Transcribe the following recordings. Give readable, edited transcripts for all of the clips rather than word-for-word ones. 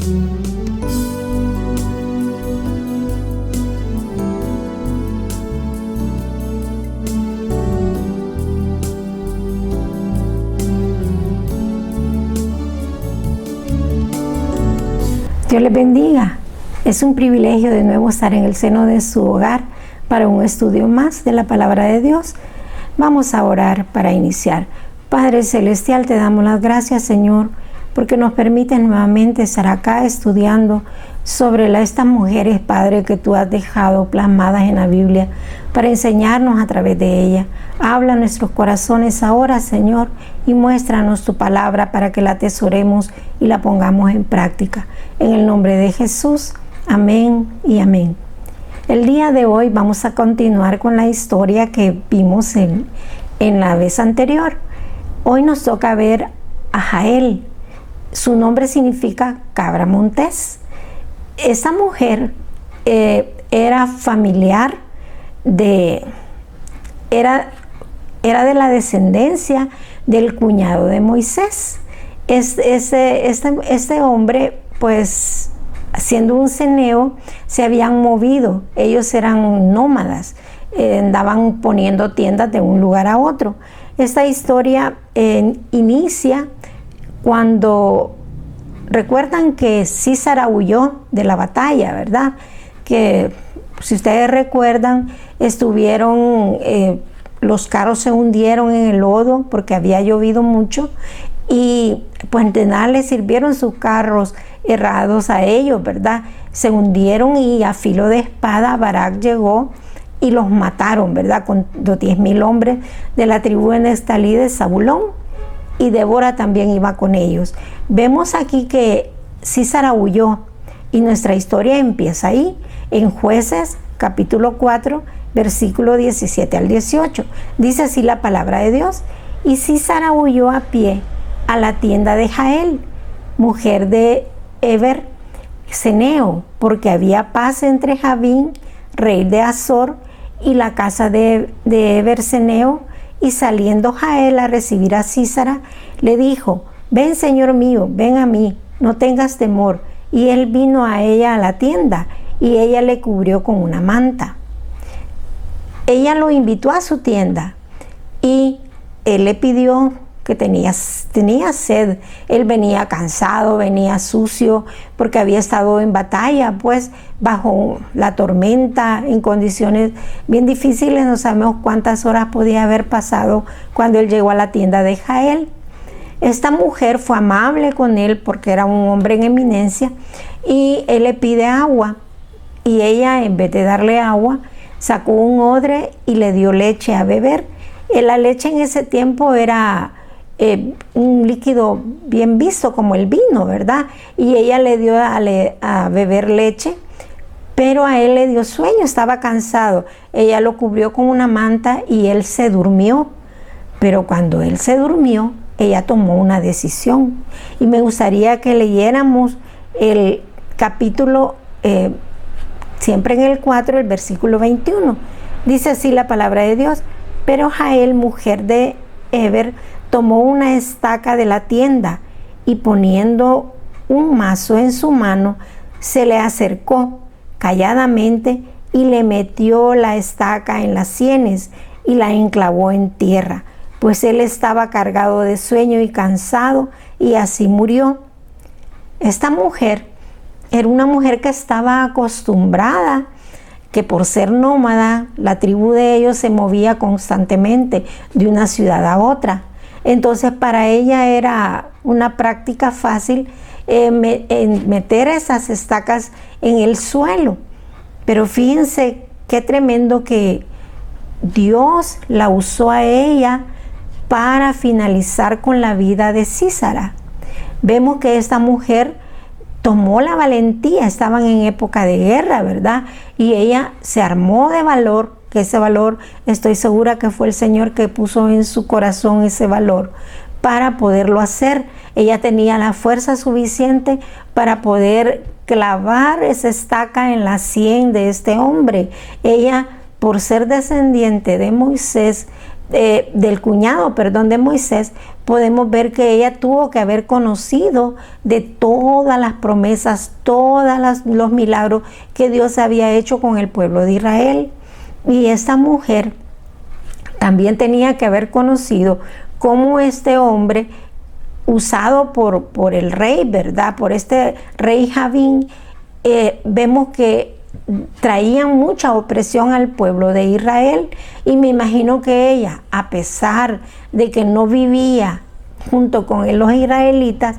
Dios les bendiga. Es un privilegio de nuevo estar en el seno de su hogar para un estudio más de la palabra de Dios. Vamos a orar para iniciar. Padre Celestial, te damos las gracias, Señor, porque nos permites nuevamente estar acá estudiando sobre estas mujeres, Padre, que tú has dejado plasmadas en la Biblia para enseñarnos a través de ella. Habla a nuestros corazones ahora, Señor, y muéstranos tu palabra para que la atesoremos y la pongamos en práctica. En el nombre de Jesús, amén y amén. El día de hoy vamos a continuar con la historia que vimos en la vez anterior. Hoy nos toca ver a Jael. Su nombre significa cabra montés. Esta mujer era familiar era de la descendencia del cuñado de Moisés. Este hombre, pues, siendo un ceneo, se habían movido. Ellos eran nómadas, andaban poniendo tiendas de un lugar a otro. Esta historia inicia cuando recuerdan que Sísara huyó de la batalla, ¿verdad? Que si ustedes recuerdan, los carros se hundieron en el lodo porque había llovido mucho y pues de nada les sirvieron sus carros errados a ellos, ¿verdad? Se hundieron y a filo de espada Barak llegó y los mataron, ¿verdad? Con los 10,000 hombres de la tribu de Neftalí de Zabulón, y Débora también iba con ellos. Vemos aquí que Sísara huyó y nuestra historia empieza ahí, en Jueces capítulo 4, versículo 17 al 18. Dice así la palabra de Dios: y Sísara huyó a pie a la tienda de Jael, mujer de Eber Ceneo, porque había paz entre Javín, rey de Azor, y la casa de Eber Ceneo. Y saliendo Jael a recibir a Sísara, le dijo: ven, señor mío, ven a mí, no tengas temor. Y él vino a ella a la tienda, y ella le cubrió con una manta. Ella lo invitó a su tienda, y él le pidió que tenía sed. Él venía cansado, venía sucio, porque había estado en batalla, pues bajo la tormenta, en condiciones bien difíciles. No sabemos cuántas horas podía haber pasado cuando él llegó a la tienda de Jael. Esta mujer fue amable con él porque era un hombre en eminencia, y él le pide agua, y ella, en vez de darle agua, sacó un odre y le dio leche a beber. La leche en ese tiempo era un líquido bien visto como el vino, ¿verdad? Y ella le dio a beber leche, pero a él le dio sueño, estaba cansado. Ella lo cubrió con una manta y él se durmió. Pero cuando él se durmió, ella tomó una decisión. Y me gustaría que leyéramos el capítulo, siempre en el 4, el versículo 21. Dice así la palabra de Dios: pero Jael, mujer de Eber, tomó una estaca de la tienda y, poniendo un mazo en su mano, se le acercó calladamente y le metió la estaca en las sienes y la enclavó en tierra, pues él estaba cargado de sueño y cansado, y así murió. Esta mujer era una mujer que estaba acostumbrada, que por ser nómada, la tribu de ellos se movía constantemente de una ciudad a otra. Entonces para ella era una práctica fácil meter esas estacas en el suelo. Pero fíjense qué tremendo que Dios la usó a ella para finalizar con la vida de Sísara. Vemos que esta mujer tomó la valentía, estaban en época de guerra, ¿verdad? Y ella se armó de valor, que ese valor, estoy segura que fue el Señor que puso en su corazón ese valor para poderlo hacer. Ella tenía la fuerza suficiente para poder clavar esa estaca en la sien de este hombre. Ella, por ser descendiente de Moisés, del cuñado, perdón, de Moisés, podemos ver que ella tuvo que haber conocido de todas las promesas, los milagros que Dios había hecho con el pueblo de Israel. Y esta mujer también tenía que haber conocido cómo este hombre, usado por el rey, ¿verdad? Por este rey Javín, vemos que traían mucha opresión al pueblo de Israel, y me imagino que ella, a pesar de que no vivía junto con los israelitas,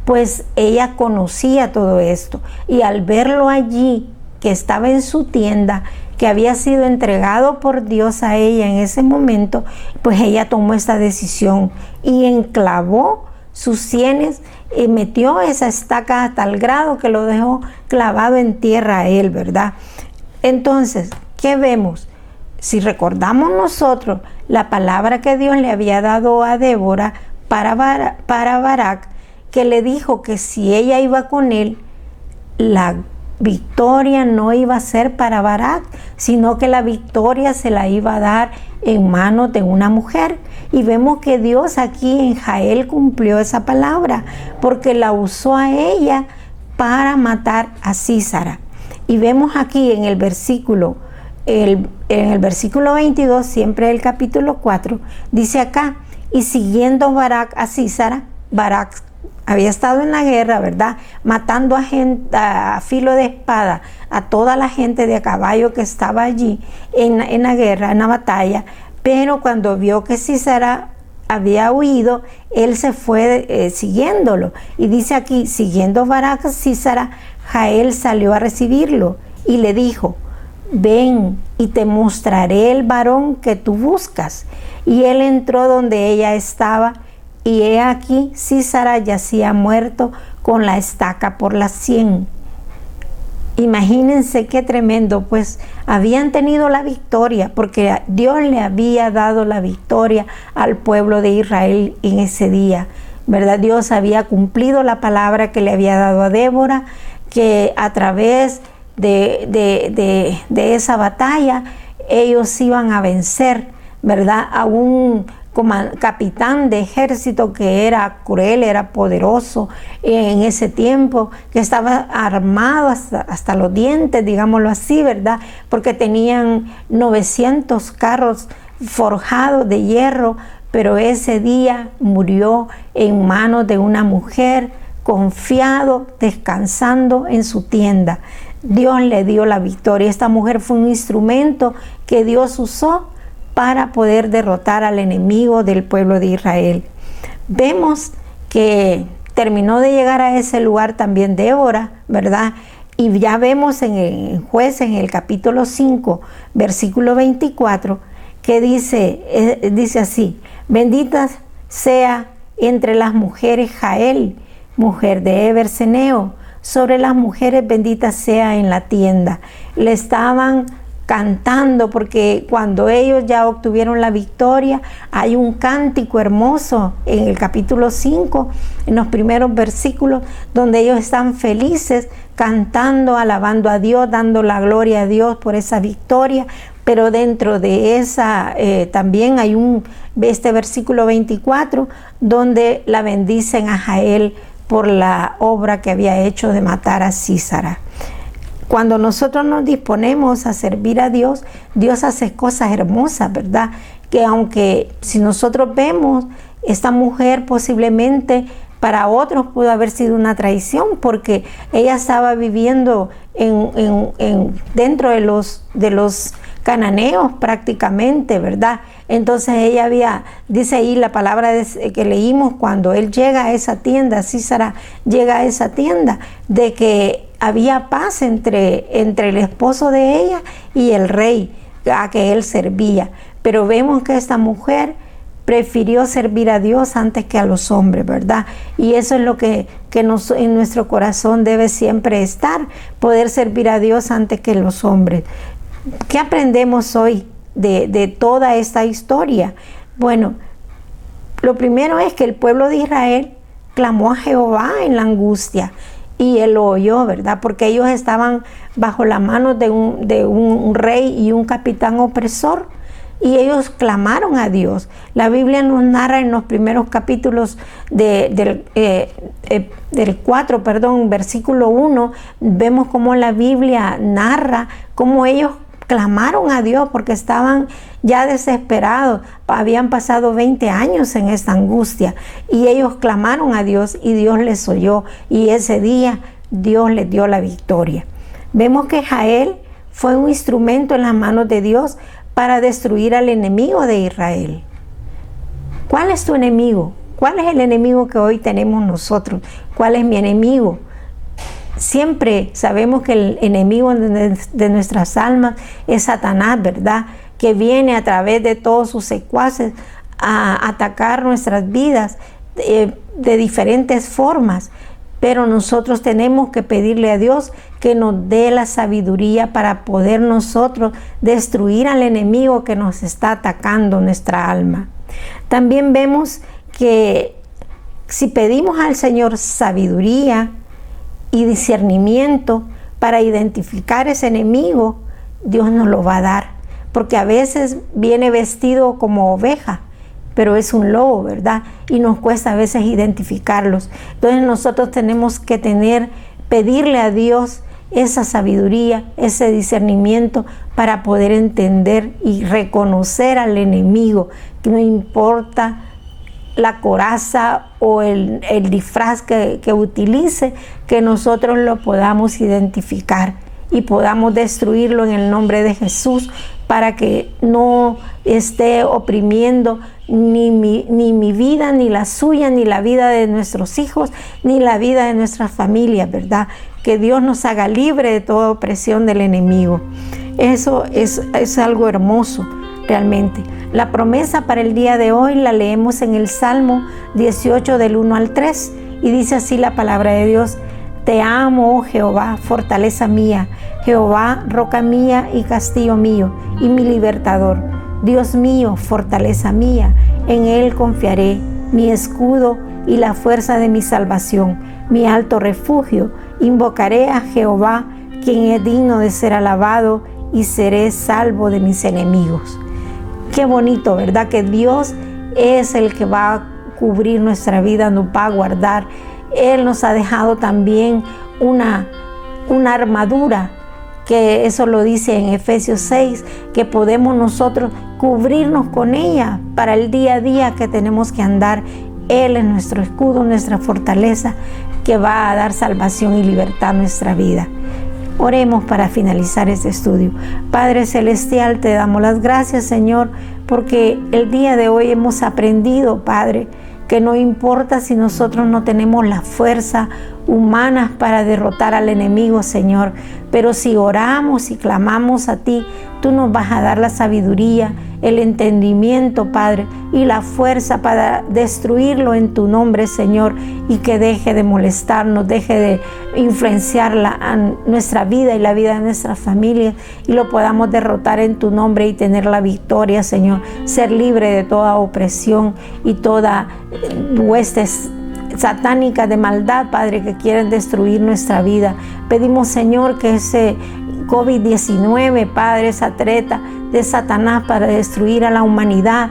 pues ella conocía todo esto, y al verlo allí, que estaba en su tienda, que había sido entregado por Dios a ella en ese momento, pues ella tomó esta decisión y enclavó sus sienes y metió esa estaca a tal grado que lo dejó clavado en tierra a él, ¿verdad? Entonces, ¿qué vemos? Si recordamos nosotros la palabra que Dios le había dado a Débora para Barak, que le dijo que si ella iba con él, la victoria no iba a ser para Barak, sino que la victoria se la iba a dar en manos de una mujer. Y vemos que Dios aquí en Jael cumplió esa palabra, porque la usó a ella para matar a Sísara. Y vemos aquí en el versículo 22, siempre el capítulo 4, dice acá: y siguiendo Barak a Sísara, Barak había estado en la guerra, ¿verdad? Matando a filo de espada a toda la gente de a caballo que estaba allí en la guerra, en la batalla. Pero cuando vio que Sísara había huido, él se fue siguiéndolo. Y dice aquí: siguiendo Barak a Sísara, Jael salió a recibirlo y le dijo: ven y te mostraré el varón que tú buscas. Y él entró donde ella estaba, y he aquí Sísara yacía muerto con la estaca por la sien. Imagínense qué tremendo, pues habían tenido la victoria, porque Dios le había dado la victoria al pueblo de Israel en ese día, ¿verdad? Dios había cumplido la palabra que le había dado a Débora, que a través de esa batalla ellos iban a vencer, ¿verdad? A un capitán de ejército que era cruel, era poderoso en ese tiempo, que estaba armado hasta los dientes, digámoslo así, ¿verdad? Porque tenían 900 carros forjados de hierro, pero ese día murió en manos de una mujer, confiado, descansando en su tienda. Dios le dio la victoria. Esta mujer fue un instrumento que Dios usó para poder derrotar al enemigo del pueblo de Israel. Vemos que terminó de llegar a ese lugar también Débora, ¿verdad? Y ya vemos en Jueces, en el capítulo 5, versículo 24, que dice así: bendita sea entre las mujeres Jael, mujer de Eberseneo, sobre las mujeres bendita sea en la tienda. Le estaban cantando, porque cuando ellos ya obtuvieron la victoria, hay un cántico hermoso en el capítulo 5, en los primeros versículos, donde ellos están felices, cantando, alabando a Dios, dando la gloria a Dios por esa victoria. Pero dentro de esa también hay este versículo 24, donde la bendicen a Jael por la obra que había hecho de matar a Sísara. Cuando nosotros nos disponemos a servir a Dios, Dios hace cosas hermosas, ¿verdad? Que aunque si nosotros vemos, esta mujer posiblemente para otros pudo haber sido una traición, porque ella estaba viviendo dentro de los cananeos prácticamente, ¿verdad? Entonces ella dice ahí la palabra que leímos, cuando él llega a esa tienda, Sísara llega a esa tienda, de que había paz entre el esposo de ella y el rey a que él servía. Pero vemos que esta mujer prefirió servir a Dios antes que a los hombres, ¿verdad? Y eso es lo que en nuestro corazón debe siempre estar, poder servir a Dios antes que los hombres. ¿Qué aprendemos hoy de toda esta historia? Bueno, lo primero es que el pueblo de Israel clamó a Jehová en la angustia, y él lo oyó, ¿verdad? Porque ellos estaban bajo la mano de un rey y un capitán opresor. y ellos clamaron a Dios. La Biblia nos narra en los primeros capítulos del 4, versículo 1, vemos cómo la Biblia narra cómo ellos clamaron a Dios porque estaban ya desesperados. Habían pasado 20 años en esta angustia y ellos clamaron a Dios y Dios les oyó, y ese día Dios les dio la victoria. Vemos que Jael fue un instrumento en las manos de Dios para destruir al enemigo de Israel. ¿Cuál es tu enemigo? ¿Cuál es el enemigo que hoy tenemos nosotros? ¿Cuál es mi enemigo? Siempre sabemos que el enemigo de nuestras almas es Satanás, ¿verdad? Que viene a través de todos sus secuaces a atacar nuestras vidas de diferentes formas. Pero nosotros tenemos que pedirle a Dios que nos dé la sabiduría para poder nosotros destruir al enemigo que nos está atacando nuestra alma. También vemos que si pedimos al Señor sabiduría y discernimiento para identificar ese enemigo, Dios nos lo va a dar, porque a veces viene vestido como oveja, pero es un lobo, ¿verdad? Y nos cuesta a veces identificarlos. Entonces nosotros tenemos que pedirle a Dios esa sabiduría, ese discernimiento para poder entender y reconocer al enemigo, que no importa la coraza o el disfraz que utilice, que nosotros lo podamos identificar y podamos destruirlo en el nombre de Jesús, para que no esté oprimiendo ni mi vida, ni la suya, ni la vida de nuestros hijos, ni la vida de nuestras familias, ¿verdad? Que Dios nos haga libre de toda opresión del enemigo. Eso es algo hermoso, realmente. La promesa para el día de hoy la leemos en el Salmo 18 del 1 al 3 y dice así la palabra de Dios: Te amo, oh Jehová, fortaleza mía, Jehová, roca mía y castillo mío y mi libertador. Dios mío, fortaleza mía, en Él confiaré, mi escudo y la fuerza de mi salvación, mi alto refugio. Invocaré a Jehová, quien es digno de ser alabado, y seré salvo de mis enemigos. Qué bonito, ¿verdad? Que Dios es el que va a cubrir nuestra vida, nos va a guardar. Él nos ha dejado también una armadura, que eso lo dice en Efesios 6, que podemos nosotros cubrirnos con ella para el día a día que tenemos que andar. Él es nuestro escudo, nuestra fortaleza, que va a dar salvación y libertad a nuestra vida. Oremos para finalizar este estudio. Padre Celestial, te damos las gracias, Señor, porque el día de hoy hemos aprendido, Padre, que no importa si nosotros no tenemos la fuerza humana para derrotar al enemigo, Señor, pero si oramos y clamamos a ti, tú nos vas a dar la sabiduría, el entendimiento, Padre, y la fuerza para destruirlo en tu nombre, Señor, y que deje de molestarnos, deje de influenciar nuestra vida y la vida de nuestras familias, y lo podamos derrotar en tu nombre y tener la victoria, Señor, ser libre de toda opresión y toda huestes satánica de maldad, Padre, que quieren destruir nuestra vida. Pedimos, Señor, que ese COVID-19, Padre, esa treta de Satanás para destruir a la humanidad,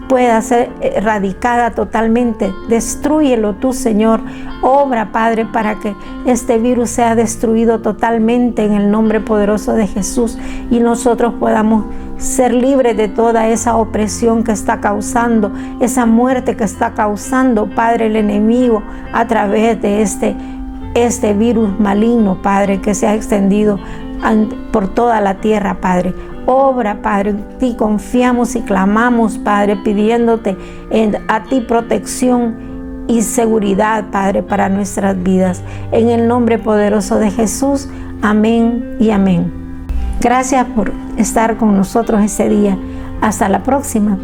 pueda ser erradicada totalmente. Destrúyelo tú, Señor. Obra, Padre, para que este virus sea destruido totalmente en el nombre poderoso de Jesús y nosotros podamos ser libres de toda esa opresión que está causando, esa muerte que está causando, Padre, el enemigo a través de este virus maligno, Padre, que se ha extendido por toda la tierra, Padre. Obra, Padre, en ti confiamos y clamamos, Padre, pidiéndote a ti protección y seguridad, Padre, para nuestras vidas. En el nombre poderoso de Jesús, amén y amén. Gracias por estar con nosotros ese día. Hasta la próxima.